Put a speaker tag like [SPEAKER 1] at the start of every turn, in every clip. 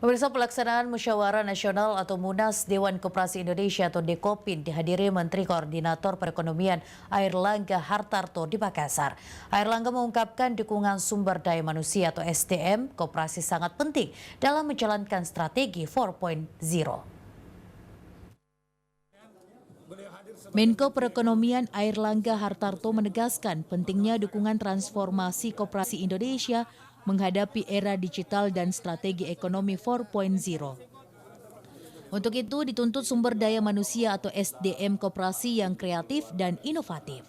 [SPEAKER 1] Pemirsa, pelaksanaan Musyawarah Nasional atau Munas Dewan Koperasi Indonesia atau Dekopin dihadiri Menteri Koordinator Perekonomian Airlangga Hartarto di Makassar. Airlangga mengungkapkan dukungan sumber daya manusia atau SDM koperasi sangat penting dalam menjalankan strategi 4.0. Menko Perekonomian Airlangga Hartarto menegaskan pentingnya dukungan transformasi koperasi Indonesia menghadapi era digital dan strategi ekonomi 4.0. Untuk itu dituntut sumber daya manusia atau SDM koperasi yang kreatif dan inovatif.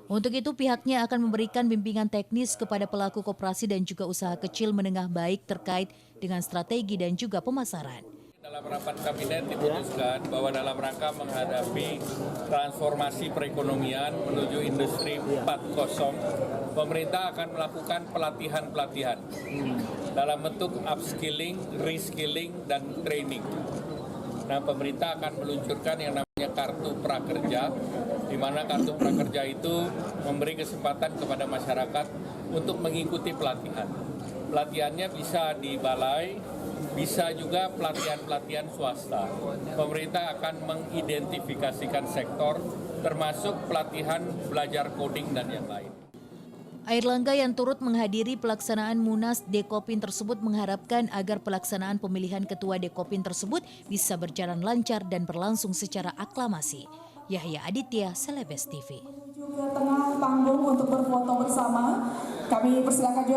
[SPEAKER 1] Untuk itu pihaknya akan memberikan bimbingan teknis kepada pelaku koperasi dan juga usaha kecil menengah baik terkait dengan strategi dan juga pemasaran.
[SPEAKER 2] Dalam rapat kabinet diputuskan bahwa dalam rangka menghadapi transformasi perekonomian menuju industri 4.0, pemerintah akan melakukan pelatihan-pelatihan dalam bentuk upskilling, reskilling, dan training. Nah, pemerintah akan meluncurkan yang namanya Kartu Prakerja, di mana Kartu Prakerja itu memberi kesempatan kepada masyarakat untuk mengikuti pelatihan. Pelatihannya bisa di balai, bisa juga pelatihan-pelatihan swasta. Pemerintah akan mengidentifikasikan sektor, termasuk pelatihan belajar coding dan yang lain.
[SPEAKER 1] Airlangga yang turut menghadiri pelaksanaan Munas Dekopin tersebut mengharapkan agar pelaksanaan pemilihan ketua Dekopin tersebut bisa berjalan lancar dan berlangsung secara aklamasi. Yahya Aditya, Celebes TV.
[SPEAKER 3] Menuju ke tengah panggung untuk berfoto bersama. Kami persilakan juga